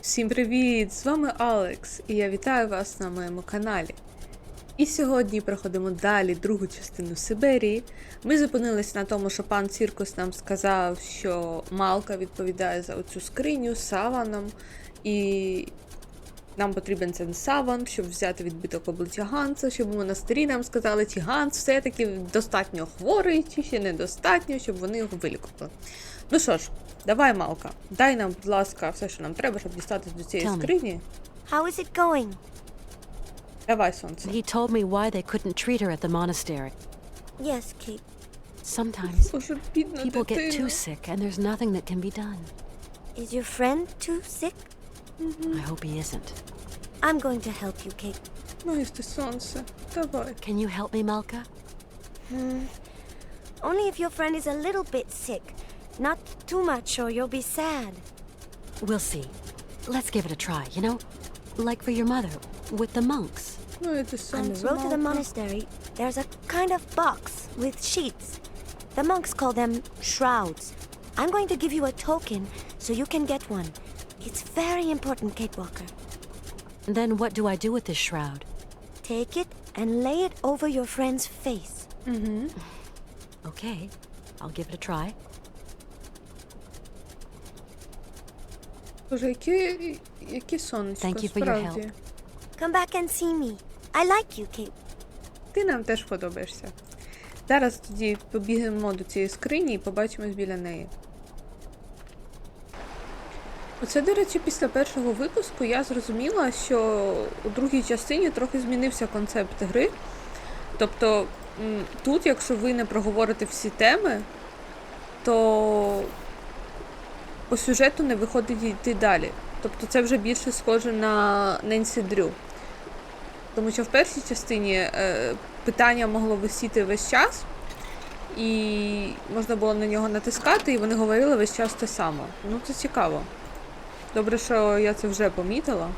Всім привіт! З вами Алекс, і я вітаю вас на моєму каналі. І сьогодні проходимо далі другу частину Сиберії. Ми зупинились на тому, що пан Ціркус нам сказав, що Малка відповідає за оцю скриню з саваном, і нам потрібен цей саван, щоб взяти відбиток обличчя Ганса, щоб у монастирі нам сказали, чи Ганс все-таки достатньо хворий, чи ще недостатньо, щоб вони його вилікували. Ну що ж, давай, Малка, дай нам, будь ласка, все, що нам треба, щоб дістатись до цієї скрині. How is it going? Давай, сонце. He told me why they couldn't treat her at the monastery. Yes, Kate. Sometimes Боже, бідна people get too дитина. sick and there's nothing that can be done. Is your friend too sick? I hope he isn't. I'm going to help you, Kate. Ну, їсти сонце. Давай. Can you help me, Malka? Only if your friend is a little bit sick. Not too much or you'll be sad. We'll see. Let's give it a try, you know? Like for your mother, with the monks. Ну, їсти On the сонце, road to the Малка. monastery, there's a kind of box with sheets. The monks call them shrouds. I'm going to give you a token so you can get one. It's very important, Kate Walker. Then what do I do with this shroud? Take it and lay it over your friend's face. Okay, I'll give it a try. Боже, які сонечко, Thank you for your справді. help. Come back and see me. I like you, Kate. Ти нам теж подобаєшся. Зараз тоді побігаємо до цієї скрині і побачимось біля неї. Оце, до речі, після першого випуску я зрозуміла, що у другій частині трохи змінився концепт гри. Тобто, тут, якщо ви не проговорите всі теми, то по сюжету не виходить йти далі. Тобто це вже більше схоже на Ненсі Дрю. Тому що в першій частині питання могло висіти весь час, і можна було на нього натискати, і вони говорили весь час те саме. Ну, це цікаво. Добре, що я це вже помітила.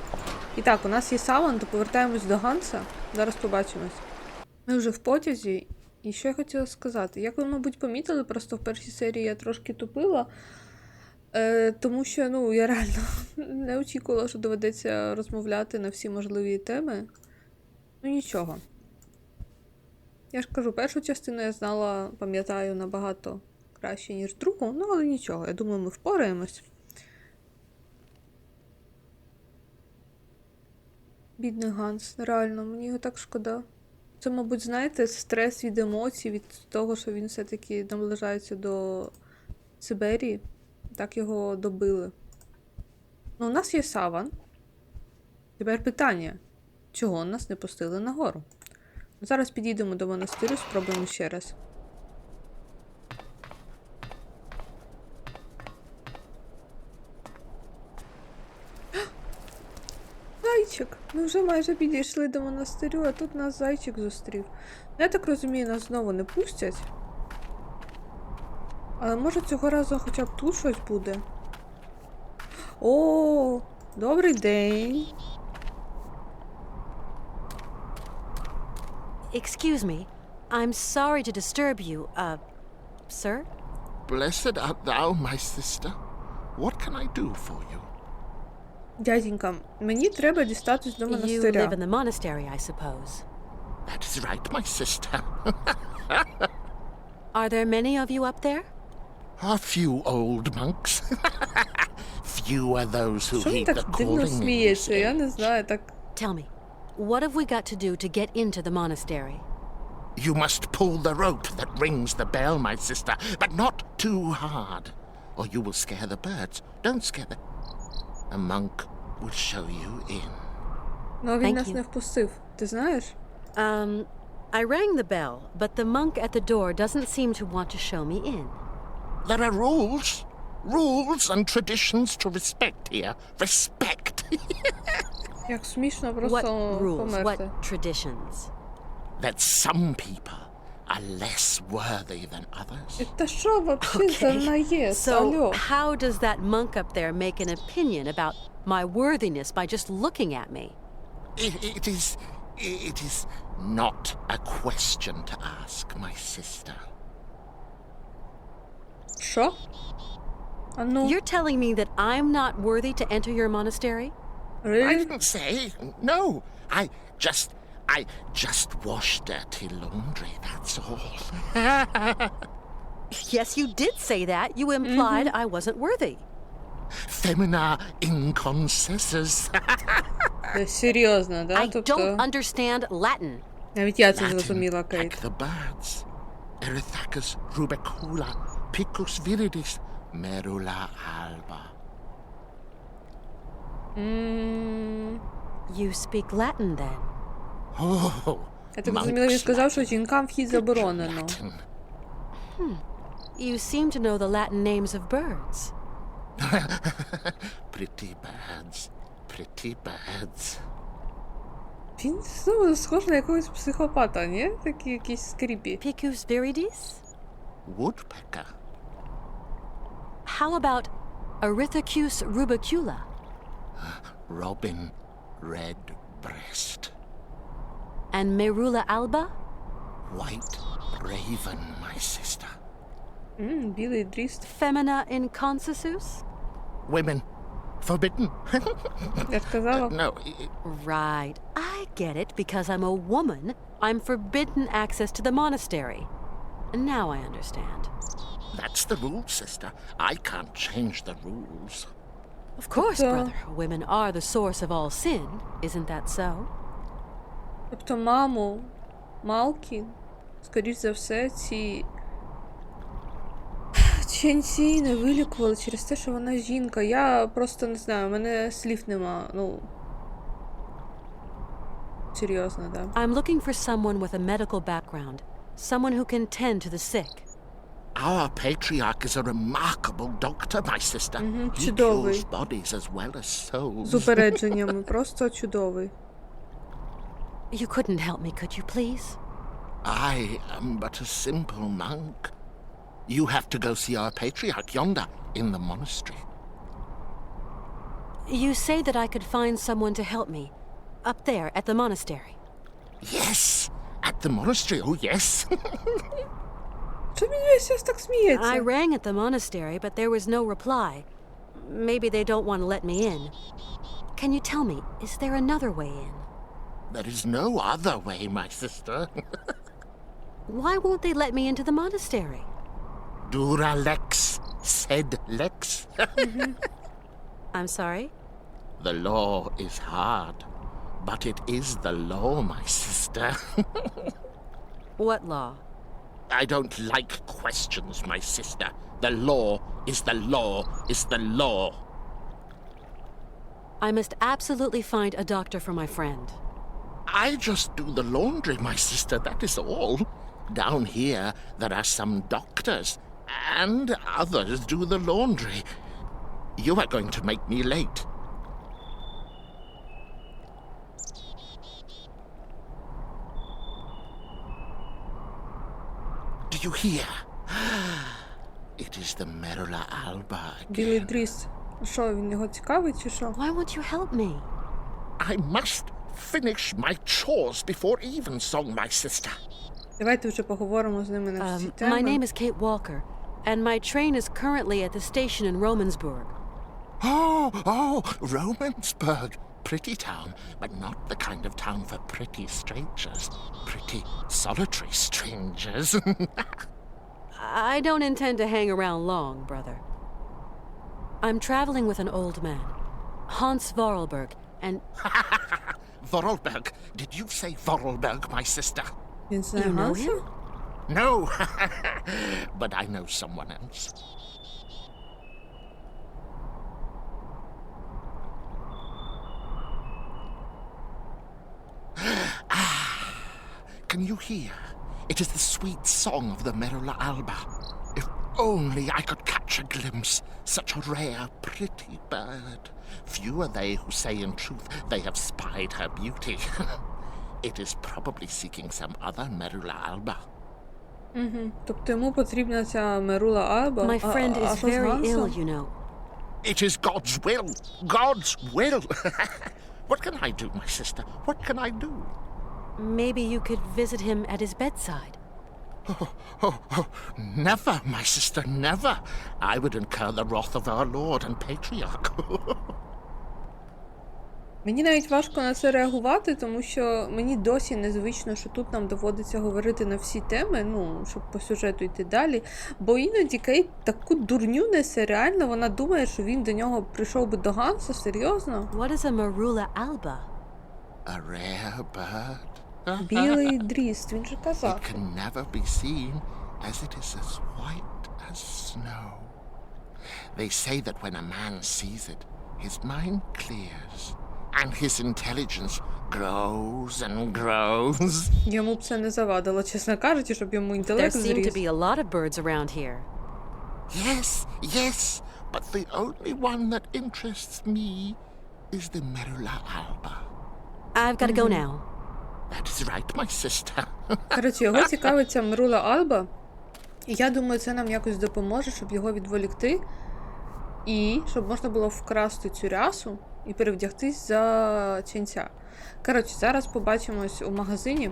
І так, у нас є саван, то повертаємось до Ганса. Зараз побачимось. Ми вже в потязі. І що я хотіла сказати? Як ви, мабуть, помітили, просто в першій серії я трошки тупила. Тому що, ну, я реально не очікувала, що доведеться розмовляти на всі можливі теми. Ну, нічого. Я ж кажу, першу частину я знала, пам'ятаю, набагато краще, ніж другу. Ну, але нічого, я думаю, ми впораємось. Бідний Ганс, реально, мені його так шкода. Це, мабуть, знаєте, стрес від емоцій, від того, що він все-таки наближається до Сиберії. Так його добили. Ну, у нас є саван. Тепер питання. Чого нас не пустили нагору? Зараз підійдемо до монастирю, спробуємо ще раз. Зайчик! Ми вже майже підійшли до монастирю, а тут нас зайчик зустрів. Я так розумію, нас знову не пустять. Але може цього разу хоча б тут щось буде? О, добрий день! Excuse me, I'm sorry to disturb you, sir? Blessed art thou, my sister. What can I do for you? Дяденька, мені треба дістатись до You live монастиря. in the monastery, I suppose. That is right, my sister. Are there many of you up there? A few old monks. Few are those who Що він heed the так дивно calling in this сміється? Я не age. знаю, так... Tell me, what have we got to do to get into the monastery? You must pull the rope that rings the bell, my sister, but not too hard, or you will scare the birds. Don't scare them. A monk will show you in. Ну, він Thank нас you. не впустив. Ти знаєш? I rang the bell, but the monk at the door doesn't seem to want to show me in. There are rules. Rules and traditions to respect here. Respect. Як смішно What просто rules? What померти. traditions? That some people are less worthy than others. Та що вообще за наїзд? So, Алло. how does that monk up there make an opinion about my worthiness by just looking at me? It is not a question to ask, my sister. Що? А ну, You're telling me that I'm not worthy to enter your monastery? I really? didn't say. No. I just wash dirty laundry, that's all. Yes, you did say that. You implied I wasn't worthy. Femina inconcessus. Серйозно, да? I don't understand Latin. Навіть я це Latin, зрозуміла, like Кейт. the birds. Erythacus rubecula, picus viridis, merula alba. You speak Latin then? Oh, Я так зрозуміла, він сказав, що жінкам вхід заборонено. Latin. You seem to know the Latin names of birds. Pretty birds, pretty birds. Він знову схож на якогось психопата, ні? Такі якісь скріпі. Picus viridis? Woodpecker. How about Erythacus rubecula? Robin redbreast. And Merula alba? White raven, my sister. Білий дріст. Femina inconcessus? Women forbidden. Я ж казала. No, Right. I get it. Because I'm a woman, I'm forbidden access to the monastery. Now I understand. that's the rule, sister. I can't change the rules. Of course, Тобто- brother. Women are the source of all sin. Isn't that so? Тобто маму Малкі, скоріш за все, ці ченці не вилікували через те, що вона жінка. Я просто не знаю, у мене слів нема. Ну, серйозно, да. I'm looking for someone with a medical background. Someone who can tend to the sick. Our patriarch is a remarkable doctor, my sister. He чудовий. cures bodies as well as souls. З упередженнями, просто чудовий. You couldn't help me, could you, please? I am but a simple monk. You have to go see our patriarch yonder in the monastery. You say that I could find someone to help me. Up there, at the monastery. Yes, at the monastery, oh yes. Що він весь час так сміється? I rang at the monastery, but there was no reply. Maybe they don't want to let me in. Can you tell me, is there another way in? There is no other way, my sister. Why won't they let me into the monastery? Dura lex, sed lex. I'm sorry? The law is hard, but it is the law, my sister. What law? I don't like questions, my sister. The law is the law is the law. I must absolutely find a doctor for my friend. I just do the laundry, my sister, that is all. Down here, there are some doctors, and others do the laundry. You are going to make me late. Do you hear? It is the Merula alba Білий again. дріст. Що, він його цікавить чи що? Why won't you help me? I must finish my chores before evensong, my sister. Давайте вже поговоримо з ними на всі теми. My name is Кейт Уолкер, and my train is currently at the station in Romansburg. Oh, Romansburg. Pretty town, but not the kind of town for pretty strangers. Pretty solitary strangers. I don't intend to hang around long, brother. I'm traveling with an old man, Hans Vorarlberg, and Vorarlberg. Did you say Vorarlberg, my sister? Він знає you know Ганса? him? No, but I know someone else. Can you hear? It is the sweet song of the Merula alba. If only I could catch a glimpse, such a rare, pretty bird. Few are they who say in truth they have spied her beauty. It is probably seeking some other Merula alba. Тобто йому потрібна ця Мерула Альба. My friend а is що з very Гансом? ill, you know. It is God's will. God's will. What can I do, my sister? What can I do? Maybe you could visit him at his bedside. Never, my sister, never. I would incur the wrath of our Lord and Patriarch. Мені навіть важко на це реагувати, тому що мені досі незвично, що тут нам доводиться говорити на всі теми, ну, щоб по сюжету йти далі. Бо іноді Кейт таку дурню несе, реально, вона думає, що він до нього прийшов би до Ганса, серйозно? What is a marula alba? A rare bird. Білий дріст, він же It казав. can never be seen, as it is as white as snow. They say that when a man sees it, his mind clears, and his intelligence grows and grows. Йому б це не завадило, чесно кажучи, щоб йому There інтелект seem to зріс. be a lot of birds around here. Yes, yes, but the only one that interests me is the Merula alba. I've got to go now. That is right, my sister. Коротше, його цікавиться Мерула Альба, і я думаю, це нам якось допоможе, щоб його відволікти, і щоб можна було вкрасти цю рясу і перевдягтись за ченця. Коротше, зараз побачимось у магазині.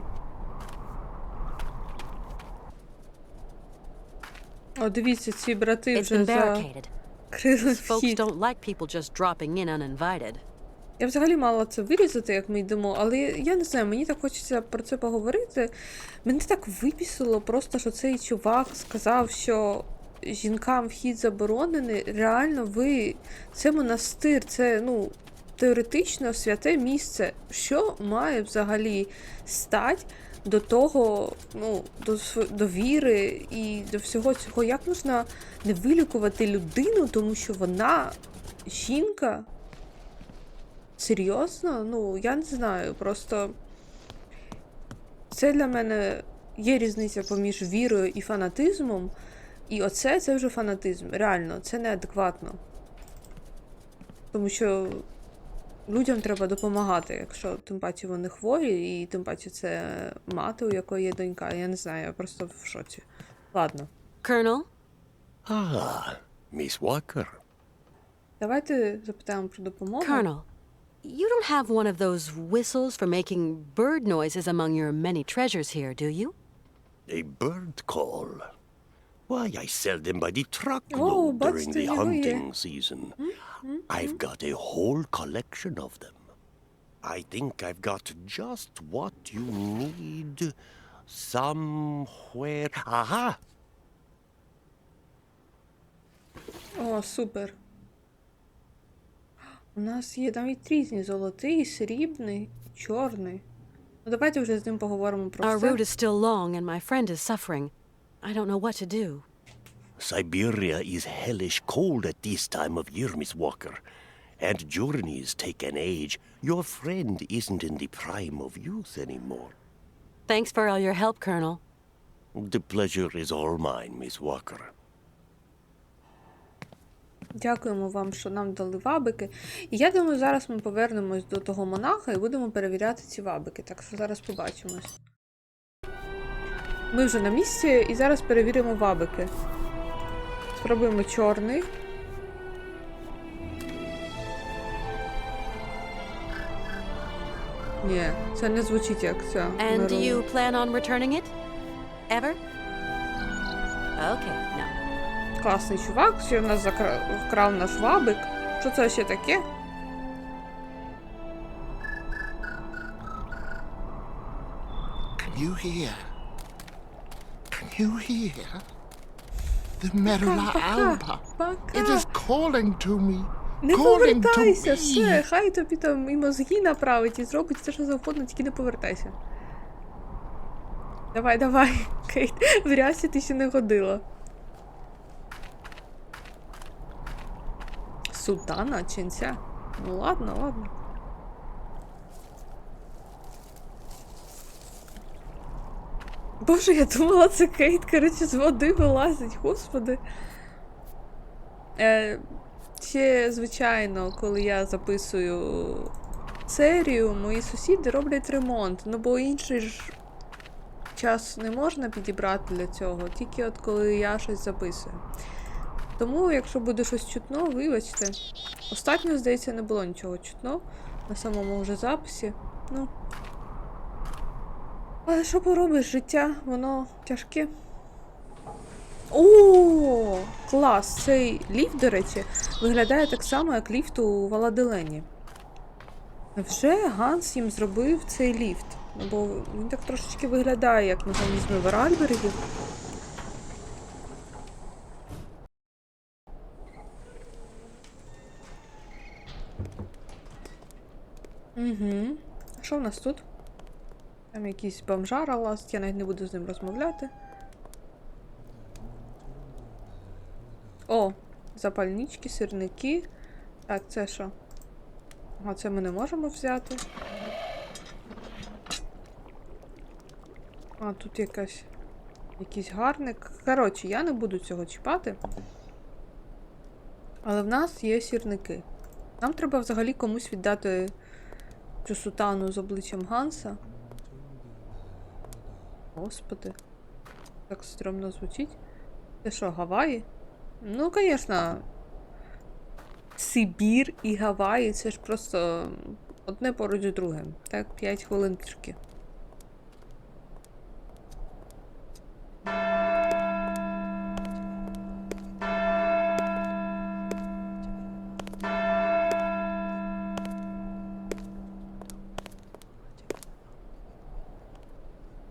О, дивіться, ці брати It's вже been barricaded. закрили Folks вхід. don't like people just dropping in uninvited. Я взагалі мала це вирізати, як ми йдемо, але я не знаю, мені так хочеться про це поговорити. Мене так вибісило просто, що цей чувак сказав, що жінкам вхід заборонений. Реально, це монастир, це, ну, теоретично святе місце. Що має взагалі стати до того, ну, до віри і до всього цього? Як можна не вилікувати людину, тому що вона жінка? Серйозно? Ну, я не знаю, просто це для мене є різниця поміж вірою і фанатизмом, і це вже фанатизм. Реально, це неадекватно. Тому що людям треба допомагати, якщо тим паче вони хворі, і тим паче це мати, у якої є донька. Я не знаю, я просто в шоці. Ладно. Colonel? Ah, Miss Walker. Давайте запитаємо про допомогу. Colonel, you don't have one of those whistles for making bird noises among your many treasures here, do you? A bird call. Why, I sell them by the Oh, truckload but during the still, hunting season. I've got a whole collection of them. I think I've got just what you need somewhere. Aha! О, супер. У нас є навіть різні: золотий, срібний, чорний. Ну, давайте вже з ним поговоримо про Our все. route is still long and my friend is suffering. I don't know what to do. Siberia is hellish cold at this time of year, Miss Walker. And journeys take an age. Your friend isn't in the prime of youth anymore. Thanks for all your help, Colonel. The pleasure is all mine, Miss Walker. Дякуємо вам, що нам дали вабики. І я думаю, зараз ми повернемось до того монаха і будемо перевіряти ці вабики. Так що зараз побачимось. Ми вже на місці і зараз перевіримо вабики. Спробуємо чорний. Ні, це не звучить як ця. And Мерула. you plan on returning it? Ever? Okay, no. Класний чувак, що в нас вкрав наш вабик. Що це ще таке? Can you hear? Can you hear? The Merula alba. It is calling to me. Не Calling to повертайся, me. все, хай тобі там і мозги направить, і зробить все, що завгодно, тільки не повертайся. Давай, давай, Кейт, в рясі ти ще не ходила. Султана, ченця. Ну ладно, ладно. Боже, я думала, це Кейт, коротше, з води вилазить, господи. Ще, звичайно, коли я записую серію, мої сусіди роблять ремонт. Ну, бо інший ж час не можна підібрати для цього, тільки от коли я щось записую. Тому, якщо буде щось чутно, вибачте. Остатньо, здається, не було нічого чутно на самому вже записі. Ну. Але що поробиш, життя, воно тяжке. О, клас! Цей ліфт, до речі, виглядає так само, як ліфт у Валаделені. Вже Ганс їм зробив цей ліфт. Бо він так трошечки виглядає, як механізми Воральбергів. Угу. А що в нас тут? Там якийсь бомжара ласт, я навіть не буду з ним розмовляти. О, запальнички, сирники. Так, це що? А це ми не можемо взяти. А, тут якийсь гарник. Коротше, я не буду цього чіпати. Але в нас є сірники. Нам треба взагалі комусь віддати цю сутану з обличчям Ганса. Господи. Так стрьомно звучить. Це що, Гаваї? Ну, звісно. Сибір і Гаваї, це ж просто одне поруч з другим. Так, 5 хвилин пішки.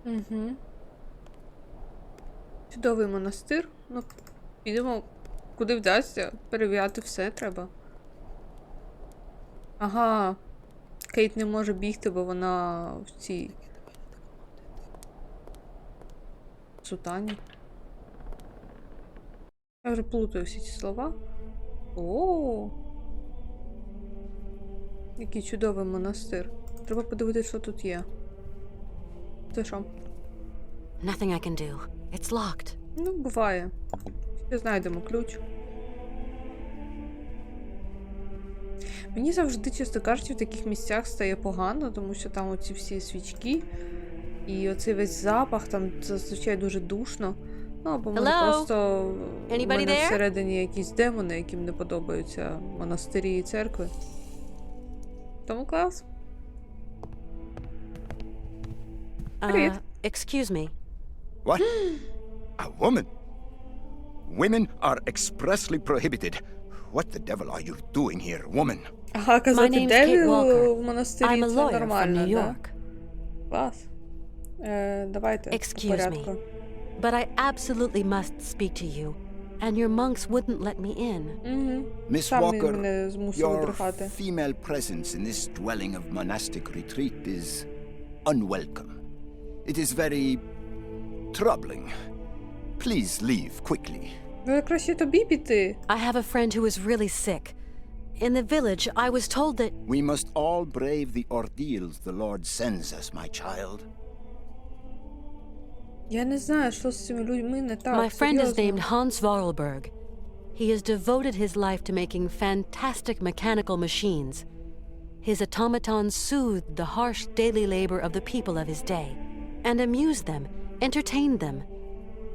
Угу. Чудовий монастир. Ну, підемо, куди вдасться. Перевіряти все треба. Ага. Кейт не може бігти, бо вона в цій сутані. Я вже плутаю всі ці слова. О! Який чудовий монастир. Треба подивитися, що тут є. Це що? Nothing I can do. It's locked. Ну, буває. Ще знайдемо ключ. Мені завжди, чесно кажучи, в таких місцях стає погано, тому що там оці всі свічки. І оцей весь запах, там зазвичай дуже душно. Ну, або може просто в мене всередині якісь демони, яким не подобаються монастирі і церкви. Тому клас. Привіт. Excuse me. What? A woman? Women are expressly prohibited. What the devil are you doing here, woman? Ага, My казати name's Кейт девіл Уолкер. в монастирі I'm a це lawyer from нормально, New да? York. Клас. Давайте, по Excuse порядку. me, but I absolutely must speak to you, and your monks wouldn't let me in. Угу. Miss Сам він Walker, мене змусив your брехати. female presence in this dwelling of monastic retreat is unwelcome. It is very troubling. Please leave quickly. Ну, краще тобі піти. I have a friend who is really sick. In the village, I was told that... We must all brave the ordeals the Lord sends us, my child. Я не знаю, що з цими людьми не так. My friend is серйозно. named Ганс Воральберга. He has devoted his life to making fantastic mechanical machines. His automatons soothed the harsh daily labor of the people of his day and amused them, entertained them.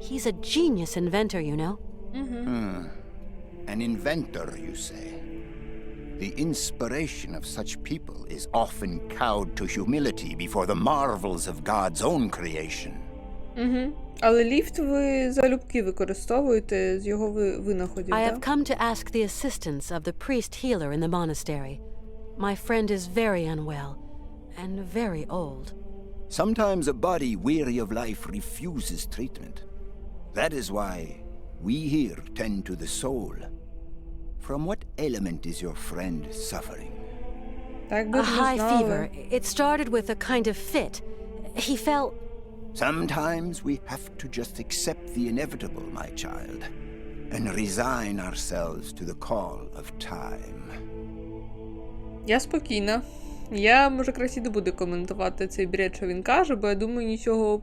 He's a genius inventor, you know. An inventor, you say? The inspiration of such people is often cowed to humility before the marvels of God's own creation. Але ліфт ви залюбки використовуєте з його винаходів, I так? have come to ask the assistance of the priest healer in the monastery. My friend is very unwell and very old. Sometimes a body weary of life refuses treatment. That is why we here tend to the soul. From what element is your friend suffering? Так би A ж ми high знали. fever. It started with a kind of fit. He fell... Sometimes we have to just accept the inevitable, my child, and resign ourselves to the call of time. Я спокійна. Я, може, краще не буду коментувати цей бред, що він каже, бо я думаю, нічого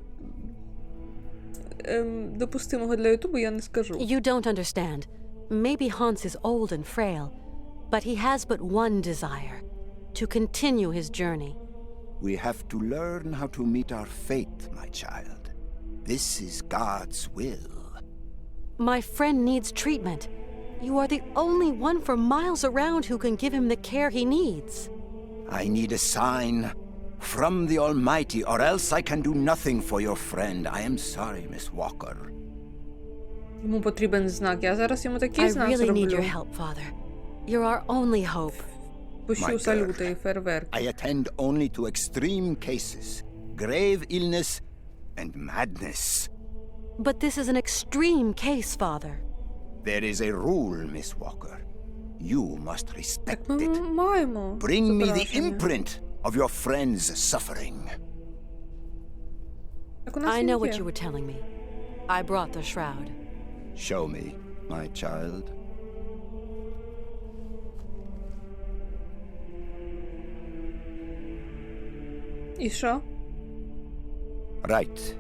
допустимого для Ютубу я не скажу. You don't understand. Maybe Hans is old and frail, but he has but one desire, to continue his journey. We have to learn how to meet our fate, my child. This is God's will. My friend needs treatment. You are the only one for miles around who can give him the care he needs. I need a sign from the Almighty, or else I can do nothing for your friend. I am sorry, Miss Walker. Йому потрібен знак. Я зараз йому такий I знак really need your зроблю. help, Father. You're our only hope. Пущу My салюти girl. і фейерверки. I attend only to extreme cases, grave illness and madness. But this is an extreme case, Father. There is a rule, Miss Walker. You must respect Ми it. маємо Bring me the зображення. imprint of your friend's suffering. Так у нас I він know what є. you were telling me. I brought the shroud. Show me, my child. І що? Right.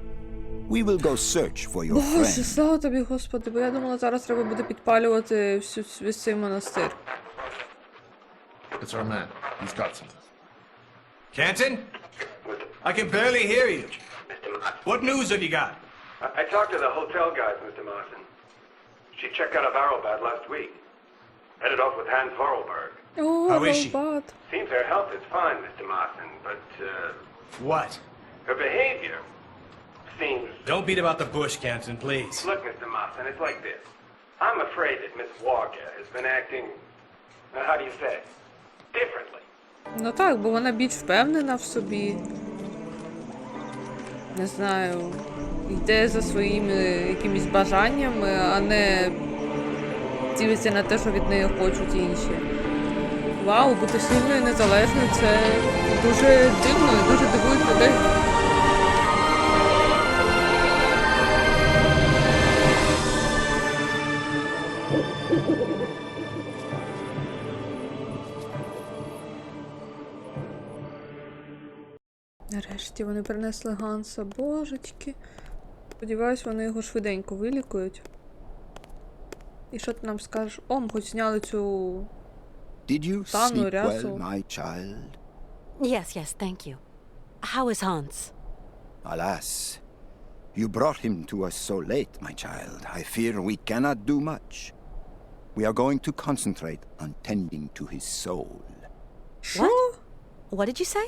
We will go search for your Боже, friend. слава тобі, Господи, бо я думала, зараз треба буде підпалювати весь цей монастир. It's our man. He's got something. Canton? I can barely hear you. Mr. Martin. What news have you got? I talked to the hotel guys, Mr. Martin. She checked out of Arrowbad last week. Headed off with Hans Vorarlberg. О, How is she? Галбат. Seems her health is fine, Mr. Martin, but What? her behavior seems... Don't beat about the bush, Canton, please. Look, Mr. Martin, it's like this. I'm afraid that Miss Walker has been acting, how do you say, differently. Ну так, бо вона більш впевнена в собі. Не знаю, йде за своїми якимись бажаннями, а не дивиться на те, що від неї хочуть інші. Вау, бути сильною і незалежною – це дуже дивно і дуже дивує людей. Нарешті вони принесли Ганса. Божечки. Сподіваюсь, вони його швиденько вилікують. І що ти нам скажеш? О, ми хоч зняли цю... Did you Тану, sleep рясу. well, my child? Yes, yes, thank you. How is Hans? Alas, you brought him to us so late, my child. I fear we cannot do much. We are going to concentrate on tending to his soul. Що? What did you say?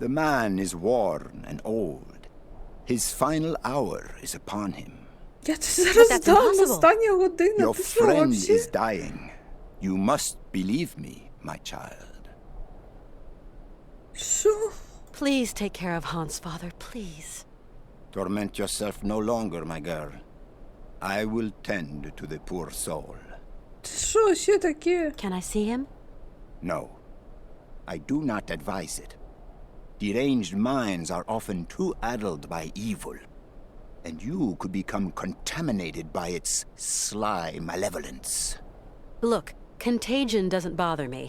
The man is worn and old. His final hour is upon him. Я це зараз that's дам, impossible. остання година. Your Ти що, friend вообще? is dying. You must believe me, my child. Що? Please take care of Hans, Father, please. Torment yourself no longer, my girl. I will tend to the poor soul. Це що ще таке? Can I see him? No, I do not advise it. Deranged minds are often too addled by evil, and you could become contaminated by its sly malevolence. Look, contagion doesn't bother me.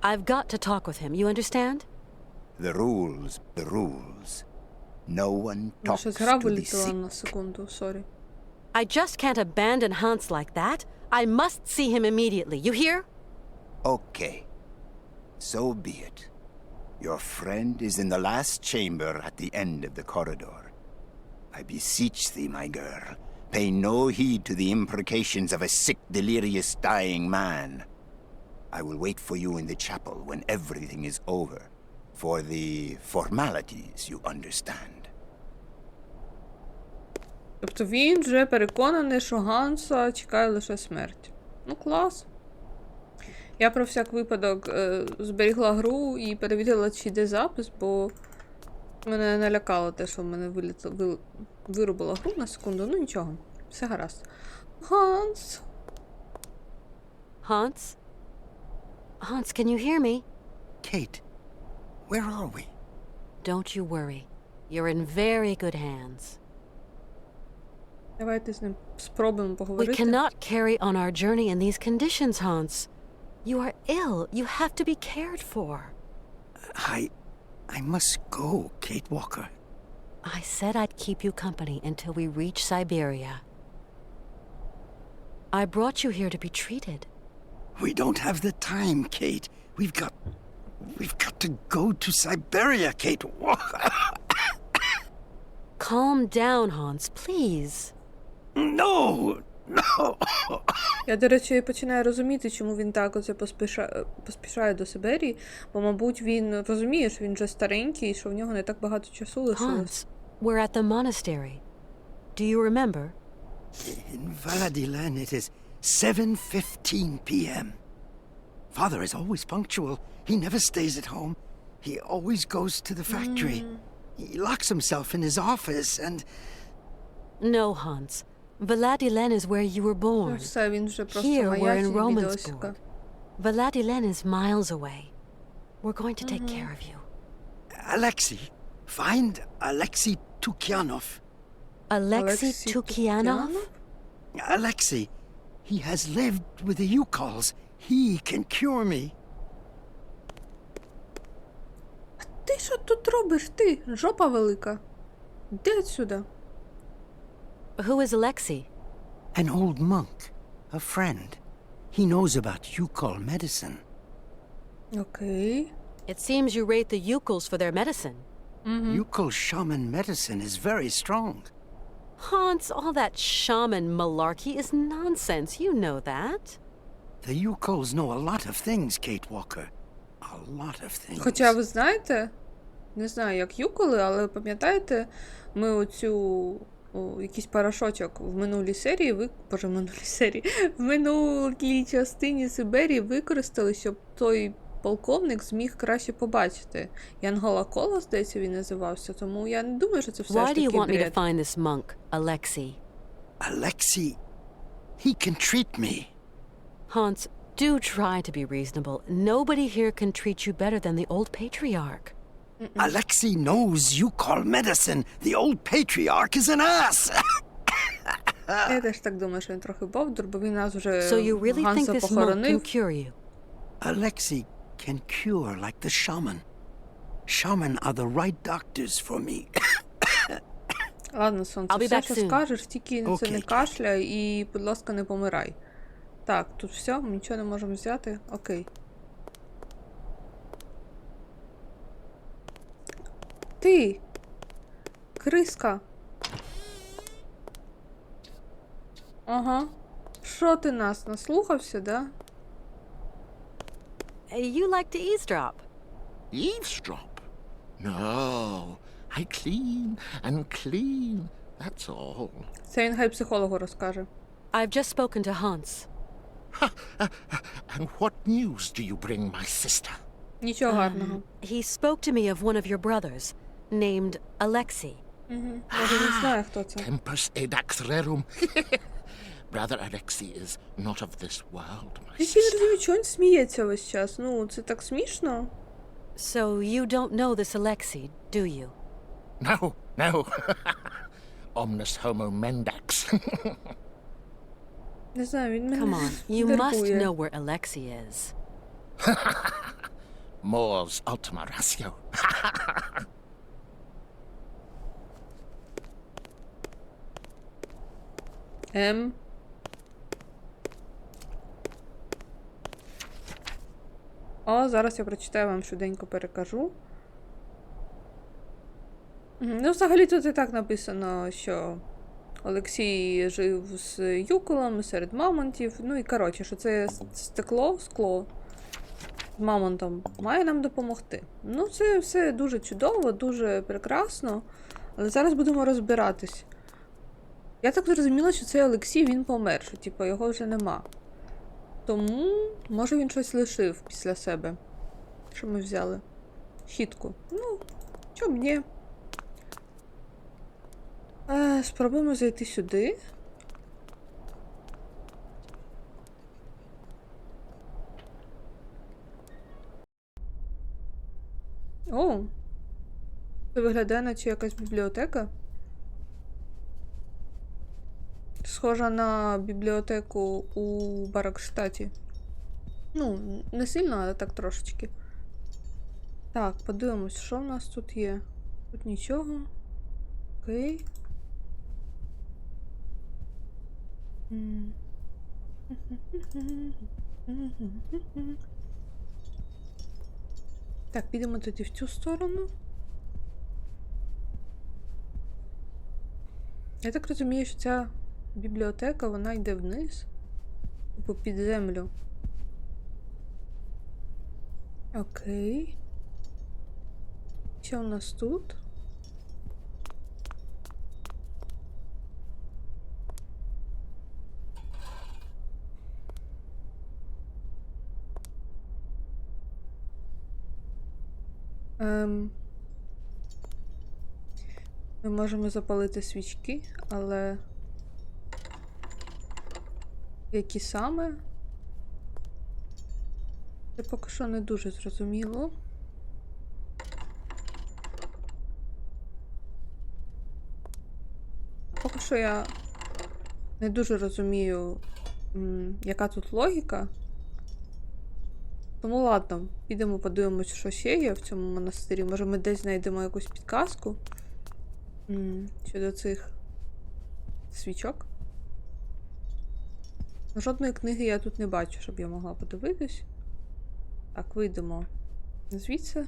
I've got to talk with him, you understand? The rules, the rules. No one talks Наша гра to the вилетіла sick. на секунду, сорі. I just can't abandon Hans like that. I must see him immediately, you hear? Okay, so be it. Your friend is in the last chamber at the end of the corridor. I beseech thee, my girl, pay no heed to the imprecations of a sick, delirious, dying man. I will wait for you in the chapel when everything is over, for the formalities, you understand. Тобто він вже переконаний, що Ганса чекає лише смерть. Ну, клас. Я про всяк випадок зберігла гру і перевірила, чи йде запис, бо мене налякало те, що в мене вирубила гру на секунду. Ну нічого, все гаразд. Ганс! Hans? Hans, can you hear me? Kate, where are we? Don't you worry. You're in very good hands. Давайте з ним спробуємо We поговорити. cannot carry on our journey in these conditions, Hans. You are ill. You have to be cared for. I must go, Kate Walker. I said I'd keep you company until we reach Syberia. I brought you here to be treated. We don't have the time, Kate. We've got to go to Siberia, Kate Walker. Calm down, Hans, please. No, no. Я, до речі, починаю розуміти, чому він так оце поспішає до Сиберії, бо, мабуть, він розуміє, що він вже старенький, і що в нього не так багато часу лишилось. Hans, we're at the monastery. Do you remember? In Valadilen, it is 7:15 p.m. Father is always punctual. He never stays at home. He always goes to the factory. He locks himself in his office and... No, Hans. Valadilen is where you were Ну born. все, він вже просто Here we're in маячить Romansburg. відосика. Valadilen is miles away. We're going to take care of you. Alexei. Find Alexei Tukyanov. Alexei Tukyanov? Alexei. He has lived with the Yukols. He can cure me. Ти що тут робиш? Ти, жопа велика. Іди отсюда. Who is Alexei? An old monk. A friend. He knows about Yukol medicine. Окей. It seems you rate the Yukols for their medicine. Yukol shaman medicine is very strong. Hans, all that shaman malarkey is nonsense. You know that. The Yukols know a lot of things, Kate Walker. A lot of things. Хоча ви знаєте, не знаю, як юколи, але пам'ятаєте, ми якийсь порошочок в минулій серії, в минулій частині Сиберії використали, щоб той полковник зміг краще побачити. Янгола Кола, здається, він називався, тому я не думаю, що це все ж Why do таки you want me to бред. find this monk, Alexei? Alexei, he can treat me. Hans, do try to be reasonable. Nobody here can treat you better than the old patriarch. Alexei knows Yukol medicine. The old patriarch is an ass. Я теж так думаю, що він трохи бовдур, бо він нас вже So you really think Ганса this monk can похоронив. cure you? Alexei can cure like the shaman. Shaman are the right doctors for me. Ладно, сонце, I'll be все, back що soon. скажеш, тільки це Окей. не кашляй і, будь ласка, не помирай. Так, тут все, ми нічого не можемо взяти. Окей. Ти! Криска! Ага. Що ти нас, наслухався, да? You like to eavesdrop. Eavesdrop? No, I clean and clean, that's all. Це він хай психологу розкаже. I've just spoken to Hans. And what news do you bring, my sister? Нічого гарного. He spoke to me of one of your brothers, named Alexei. Може він знає, хто це. Tempus edax rerum. Brother Alexei is not of this world, my Я ще не sister. розумію, чого він сміється весь час. Ну, це так смішно. So you don't know this Alexei, do you? No, no. Omnis homo mendax. Не знаю, він мене Come on, you must нервує. know where Alexei is. Mors ultima ratio. О, зараз я прочитаю, вам швиденько перекажу. Ну, взагалі тут і так написано, що Олексій жив з юколом серед мамонтів. Ну і коротше, що це скло з мамонтом має нам допомогти. Ну, це все дуже чудово, дуже прекрасно. Але зараз будемо розбиратись. Я так зрозуміла, що цей Олексій, він помер, що типу, його вже нема. Тому, може, він щось лишив після себе. Що ми взяли? Щітку. Ну, чому ні? Спробуємо зайти сюди. О! Це виглядає, наче якась бібліотека. Схожа на бібліотеку у Баракштаті. Ну, не сильно, але так трошечки. Так, подивимось, що в нас тут є. Тут нічого. Окей. Так, підемо тоді в цю сторону. Я так розумію, що ця бібліотека, вона йде вниз. Типу під землю. Окей. Що у нас тут? Ми можемо запалити свічки, але які саме? Це поки що не дуже зрозуміло. Поки що я не дуже розумію, яка тут логіка. Тому ладно, підемо подивимось, що ще є в цьому монастирі. Може ми десь знайдемо якусь підказку щодо цих свічок. Жодної книги я тут не бачу, щоб я могла подивитись. Так, вийдемо звідси.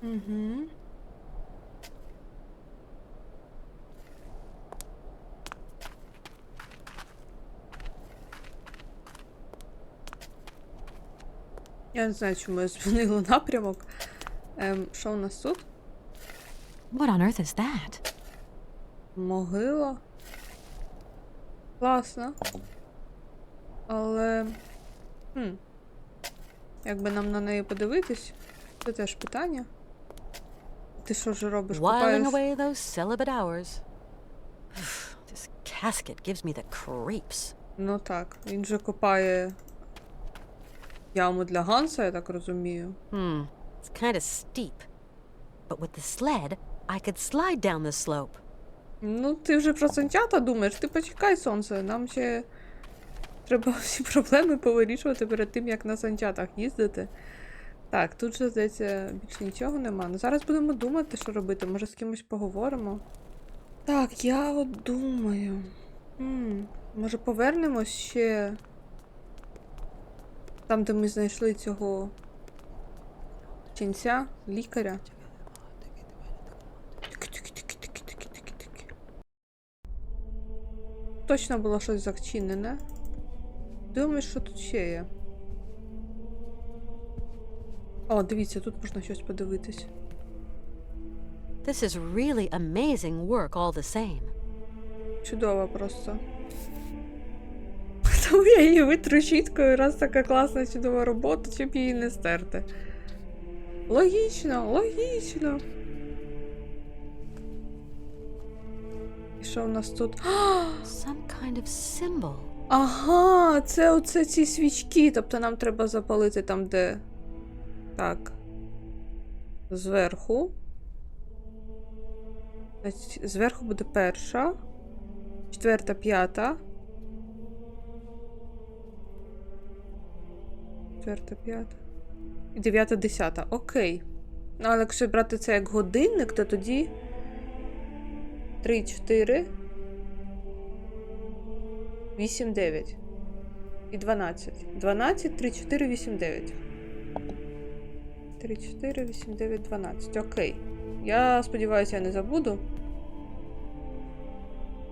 Угу. Я не знаю, чому я змінила напрямок. Що у нас тут? What on earth is that? Могила. Класно. Але... Якби нам на неї подивитись, це теж питання. Ти що ж робиш? Whiling Купаєш? away those celibate hours. This casket gives me the creeps. Ну так, він же копає яму для Ганса, я так розумію. It's kind of steep. But with the sled, I could slide down the slope. Ну, ти вже про санчата думаєш? Ти почекай, сонце. Нам ще треба всі проблеми повирішувати перед тим, як на санчатах їздити. Так, тут же, здається, більше нічого нема. Ну, зараз будемо думати, що робити. Може, з кимось поговоримо. Так, я от думаю. Може, повернемось ще там, де ми знайшли цього ченця, лікаря. Точно було щось зачинене. Думаю, що тут ще є. О, дивіться, тут можна щось подивитись. This is really amazing work all the same. Чудово просто. Тому я її витру щіткою, раз така класна чудова робота, щоб її не стерти. Логічно, логічно. І що у нас тут? Some kind of symbol. Ага, це оце ці свічки. Тобто нам треба запалити там, де... Так. Зверху. Значить, зверху буде перша. 4, 5. 4, 5. І 9, 10. Окей. Ну, але якщо брати це як годинник, то тоді 3, 4, 8, 9. І 12. 12, 3, 4, 8, 9. 3, 4, 8, 9, 12. Окей. Я сподіваюся, я не забуду.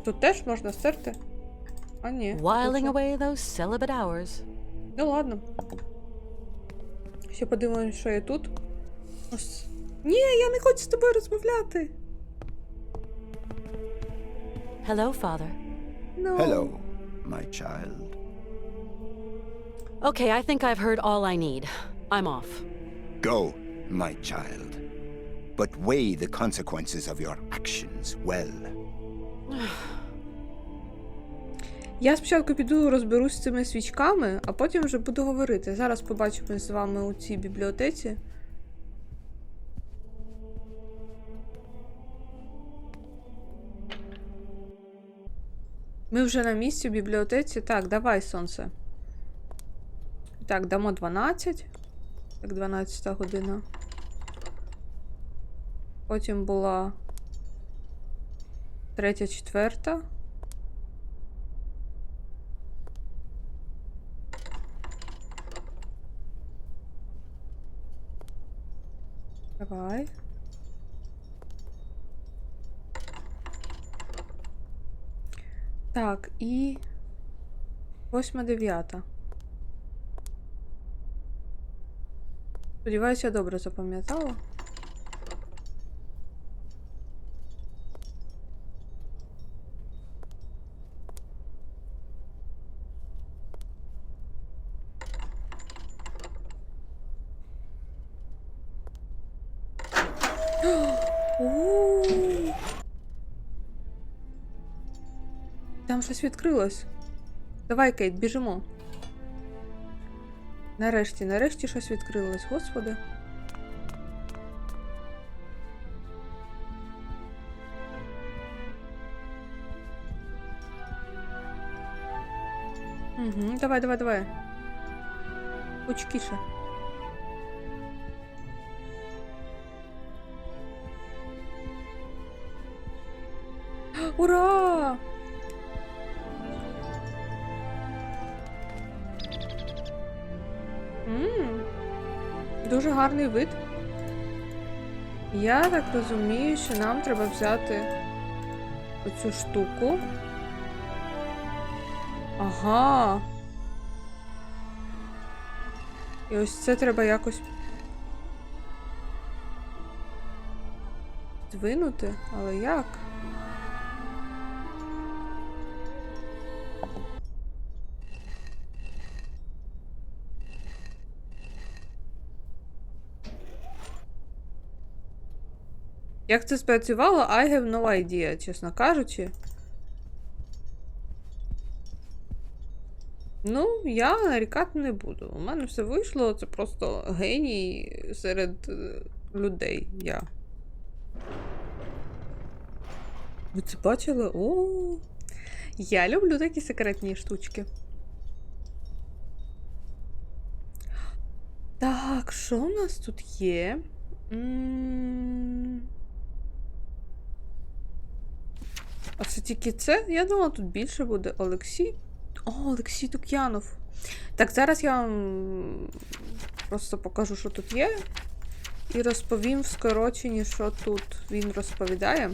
Тут теж можна стерти? А, ні. Whiling away those celibate hours. Ну ладно. Ще подивимось, що є тут. Ось. Ні, я не хочу з тобою розмовляти. Hello, Father. No. Hello, my child. Okay, I think I've heard all I need. I'm off. Go, my child. But weigh the consequences of your actions well. Я спочатку піду розберусь з цими свічками, а потім вже буду говорити. Зараз побачимо з вами у цій бібліотеці. Ми вже на місці в бібліотеці. Так, давай, сонце. Так, дамо 12. Так, 12 година. Потім була 3, 4. Давай. Так, і 8, 9. Сподіваюся, я добре запам'ятала. там щось відкрилось. Давай, Кейт, біжимо. Нарешті щось відкрилось, господи. Угу, давай. Очкіше. Ура! Дуже гарний вид. Я так розумію, що нам треба взяти оцю штуку. Ага. І ось це треба якось здвинути, але як? Як це спрацювало, I have no idea, чесно кажучи. Ну, я нарікати не буду. У мене все вийшло, це просто геній серед людей. Ви це бачили? О, я люблю такі секретні штучки. Так, що у нас тут є? А це тільки це? Я думала, тут більше буде. Олексій. О, Олексій Тук'янов. Так, зараз я вам просто покажу, що тут є. І розповім в скороченні, що тут він розповідає.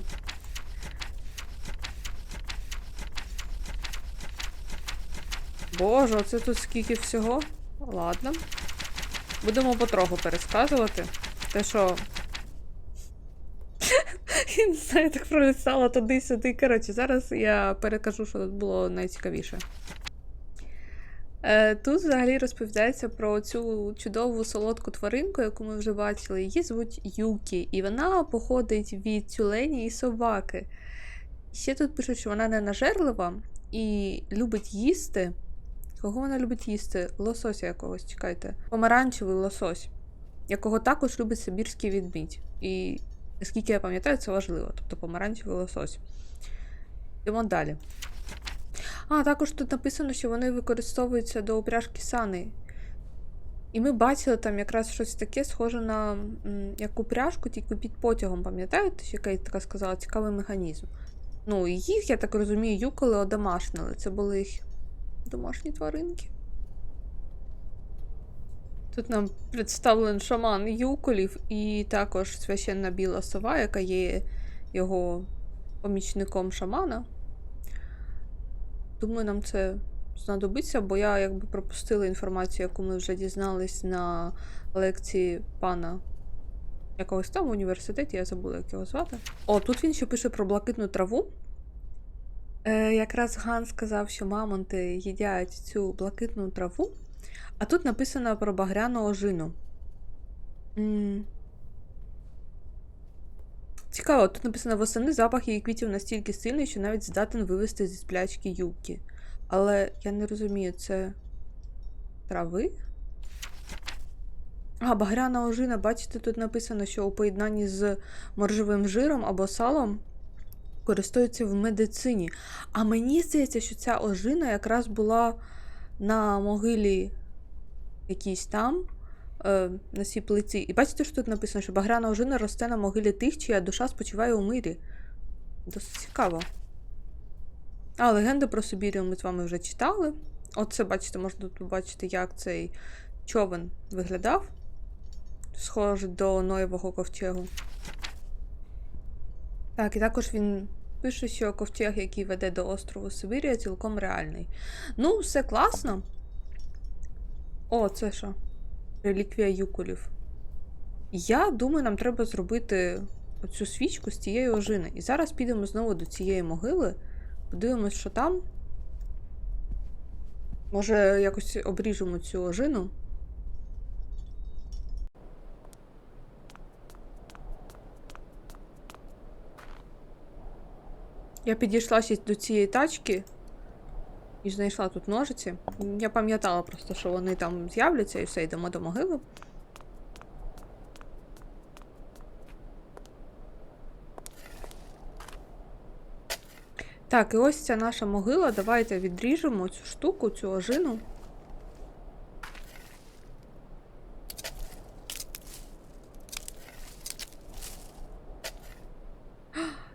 Боже, оце тут скільки всього. Ладно. Будемо потроху пересказувати. Те, що... Я не знаю, так пролистала туди-сюди. Коротше, зараз я перекажу, що тут було найцікавіше. Тут взагалі розповідається про цю чудову солодку тваринку, яку ми вже бачили. Її звуть Юкі, і вона походить від тюлені і собаки. Ще тут пишуть, що вона не нажерлива і любить їсти. Кого вона любить їсти? Лосося якогось, чекайте. Помаранчевий лосось, якого також любить сибірський ведмідь. І, наскільки я пам'ятаю, це важливо. Тобто помаранчевий лосось. Йдемо далі. А, також тут написано, що вони використовуються до упряжки сани. І ми бачили там якраз щось таке, схоже на як упряжку, тільки під потягом, пам'ятаєте, що Кейт така сказала, цікавий механізм. Ну, і їх, я так розумію, юколи одомашнили. Це були їх домашні тваринки. Тут нам представлений шаман юколів і також священна біла сова, яка є його помічником шамана. Думаю, нам це знадобиться, бо я якби пропустила інформацію, яку ми вже дізнались на лекції пана якогось там в університеті, я забула, як його звати. О, тут він ще пише про блакитну траву. Якраз Ганс сказав, що мамонти їдять цю блакитну траву, а тут написано про багряну ожину. Цікаво, тут написано, восени запах її квітів настільки сильний, що навіть здатен вивести зі сплячки юбки. Але я не розумію, це трави? А, багряна ожина, бачите, тут написано, що у поєднанні з моржовим жиром або салом користуються в медицині. А мені здається, що ця ожина якраз була на могилі якійсь там, на цій плиці. І бачите, що тут написано, що багряна ожина росте на могилі тих, чия душа спочиває у мирі. Досить цікаво. А, легенду про Сибірію ми з вами вже читали. Оце, бачите, можна тут побачити, як цей човен виглядав. Схоже до Ноєвого ковчегу. Так, і також він пише, що ковчег, який веде до острову Сиберія, цілком реальний. Ну, все класно. О, це що? Реліквія юколів. Я думаю, нам треба зробити оцю свічку з цієї ожини. І зараз підемо знову до цієї могили, подивимось, що там. Може, якось обріжемо цю ожину. Я підійшла ще до цієї тачки, І знайшла тут ножиці. Я пам'ятала просто, що вони там з'являться і все, йдемо до могили. Так, і ось ця наша могила. Давайте відріжемо цю штуку, цю ожину.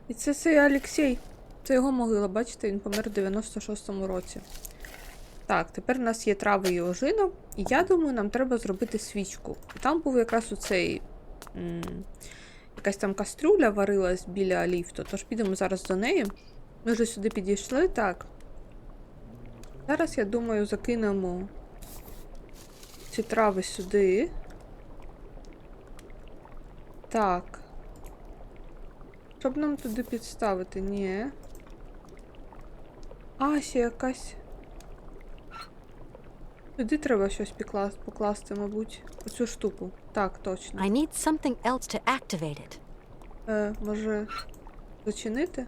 І це цей Алексій. Це його могила, бачите, він помер в 96-му році. Так, тепер у нас є трави і ожина. І я думаю, нам треба зробити свічку. Там був якраз оцей... якась там кастрюля варилась біля ліфту, тож підемо зараз до неї. Ми вже сюди підійшли, так. Зараз, я думаю, закинемо ці трави сюди. Так. Щоб нам туди підставити? Ні. А, ще якась... Сюди треба щось покласти, мабуть. Оцю штуку. Так, точно. I need something else to activate it. Може зачинити?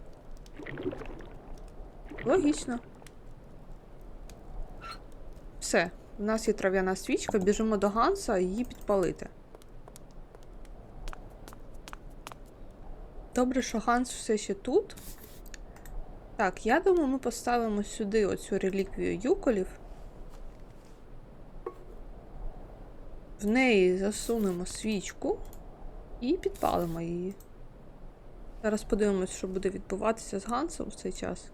Логічно. Все. У нас є трав'яна свічка. Біжимо до Ганса і її підпалити. Добре, що Ганс все ще тут. Так, я думаю, ми поставимо сюди оцю реліквію юколів. В неї засунемо свічку і підпалимо її. Зараз подивимось, що буде відбуватися з Гансом в цей час.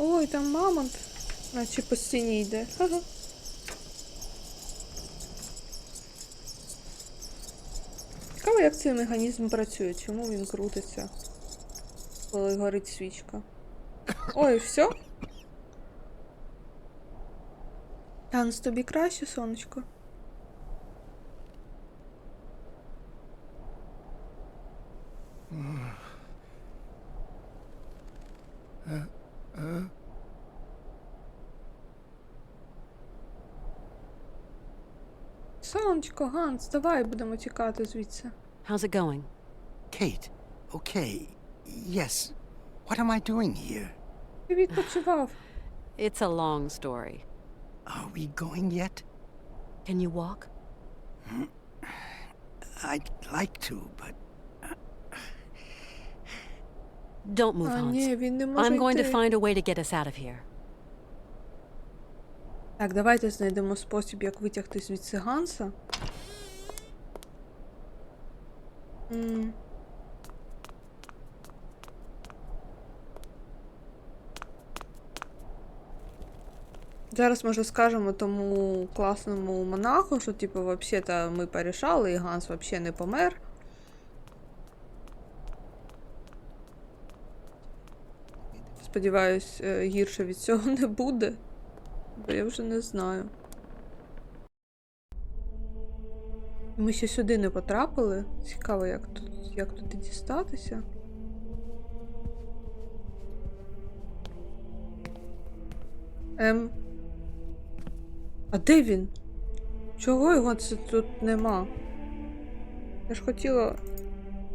Ой, там мамонт, наче по стіні йде. Ага. Цікаво, як цей механізм працює, чому він крутиться, коли горить свічка. Ой, все? Ганс, тобі краще, сонечко? Сонечко, Ганс, давай будемо тікати звідси. How's it going? Kate, okay. Yes. What am I doing here? Ти відпочивав. It's a long story. Are we going yet? Can you walk? I'd like to, but Don't move, А, Hans. ні, він не може I'm going to йти. find a way to get us out of here. Так, давайте знайдемо спосіб, як витягти звідси Ганса. Зараз, може, скажемо тому класному монаху, що, типу, взагалі-то ми порішали, і Ганс взагалі не помер. Сподіваюсь, гірше від цього не буде. Бо я вже не знаю. Ми ще сюди не потрапили. Цікаво, як туди дістатися. А де він? Чого його це тут нема? Я ж хотіла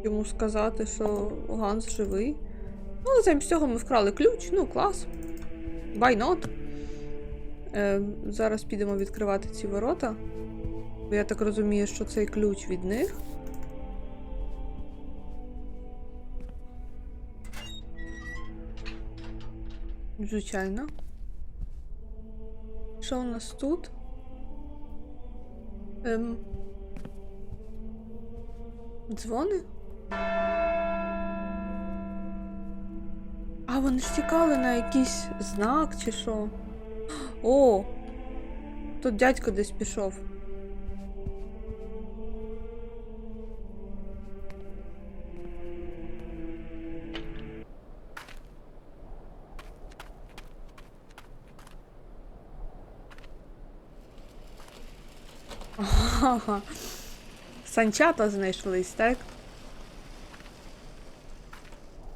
йому сказати, що Ганс живий. Ну, але замість цього ми вкрали ключ. Ну, клас. Why not? Зараз підемо відкривати ці ворота. Бо я так розумію, що цей ключ від них. Звичайно. Що у нас тут? Дзвони? А, вони ж тікали на якийсь знак чи що? О! Тут дядько десь пішов. Ага. Санчата знайшлись, так?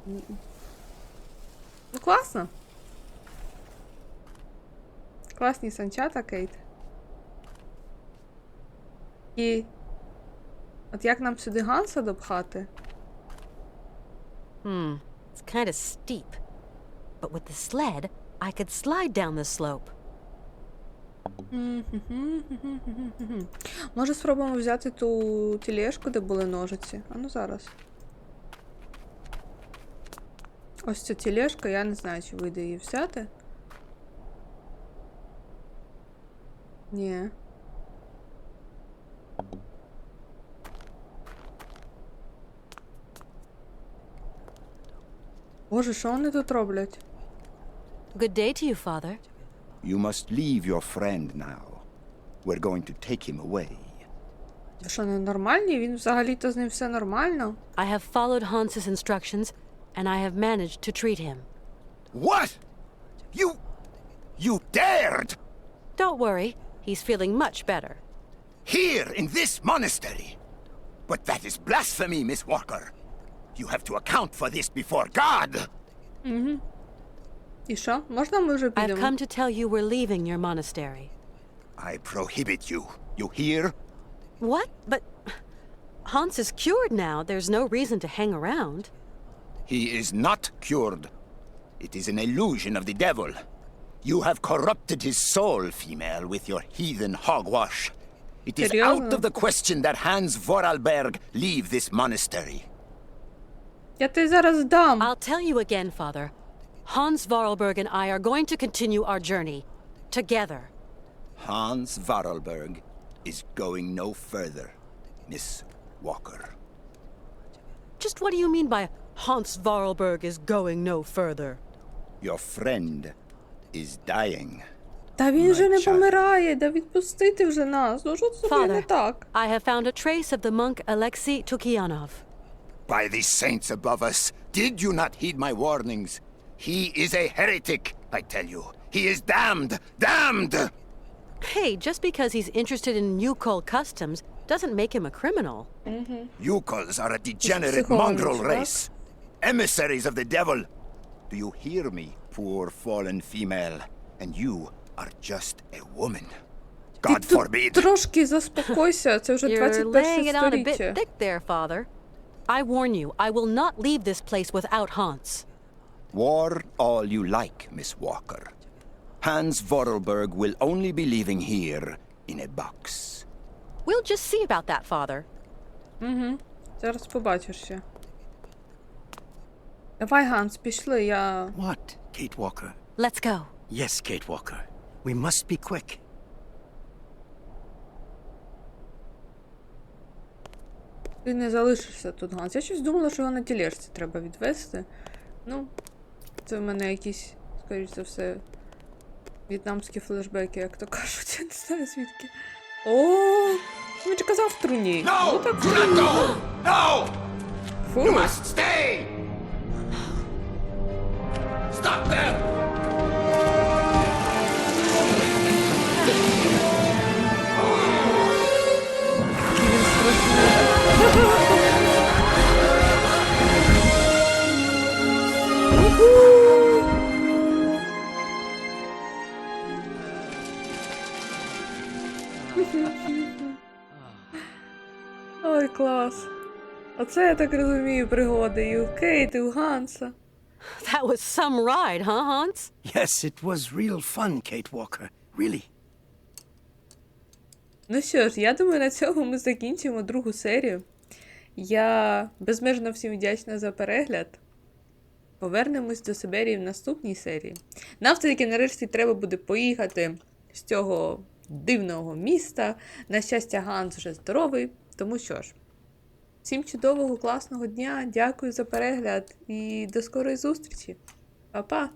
Ну, класно. Класні санчата, Кейт. І от як нам сюди Ганса допхати? It's kind of steep. But with the sled, I could slide down the slope. Може спробуємо взяти ту тележку, де були ножиці? А ну зараз. Ось ця тележка, я не знаю, чи вийде її взяти. Ні. Боже, що вони тут роблять? Good day to you, father. You must leave your friend now. We're going to take him away. Що, ненормальні? Він взагалі-то з ним все нормально. I have followed Hans's instructions, and I have managed to treat him. What? You dared! Don't worry, he's feeling much better. Here in this monastery? But that is blasphemy, Miss Walker. You have to account for this before God. І що? Можна ми вже I've підемо? come to tell you we're leaving your monastery. I prohibit you. You hear? What? But Hans is cured now. There's no reason to hang around. He is not cured. It is an illusion of the devil. You have corrupted his soul, female, with your heathen hogwash. It is out of the question that Hans Vorarlberg leave this monastery. Я тобі зараз дам. I'll tell you again, father. Hans Vorarlberg and I are going to continue our journey. Together. Hans Vorarlberg is going no further, Miss Walker. Just what do you mean by Hans Vorarlberg is going no further? Your friend is dying. Та він же не child. помирає, да відпустити вже нас. Ну що це тобі не Father, так? I have found a trace of the monk Alexei Tukianov. By the saints above us, did you not heed my warnings? He is a heretic, I tell you. He is damned! Damned! Hey, just because he's interested in Yukol customs doesn't make him a criminal. Yukols are a degenerate Psychology, mongrel right? race. Emissaries of the devil. Do you hear me, poor fallen female? And you are just a woman. God Ти forbid. тут трошки заспокойся, це вже You're 21 laying it on a bit сторіччя. thick there, father. I warn you, I will not leave this place without Hans. War all you like, Miss Walker. Hans Vorarlberg will only be leaving here in a box. We'll just see about that, father. Зараз побачиш ще. Давай, Ганс, пішли, я... What, Kate Walker? Let's go. Yes, Kate Walker. We must be quick. Ти не залишишся тут, Ганс. Я щось думала, що його на тележці треба відвезти. Ну, це в мене якісь, скоріш за все, в'єтнамські флешбеки, як то кажуть. Я не знаю звідки. О, він ж казав в труні. No! Ну так в Do not труні. go! No! Фу. You must stay! Stop them! Він страшний. Ой, клас. Оце, я так розумію, пригоди і у Кейт, і у Ганса. That was some ride, huh, Hans? Yes, it was real fun, Kate Walker. Really. Ну що ж, я думаю, на цьому ми закінчимо другу серію. Я безмежно всім вдячна за перегляд. Повернемось до Сиберії в наступній серії. Нам все-таки нарешті треба буде поїхати з цього дивного міста. На щастя, Ганс вже здоровий. Тому що ж, всім чудового, класного дня, дякую за перегляд і до скорої зустрічі. Па-па!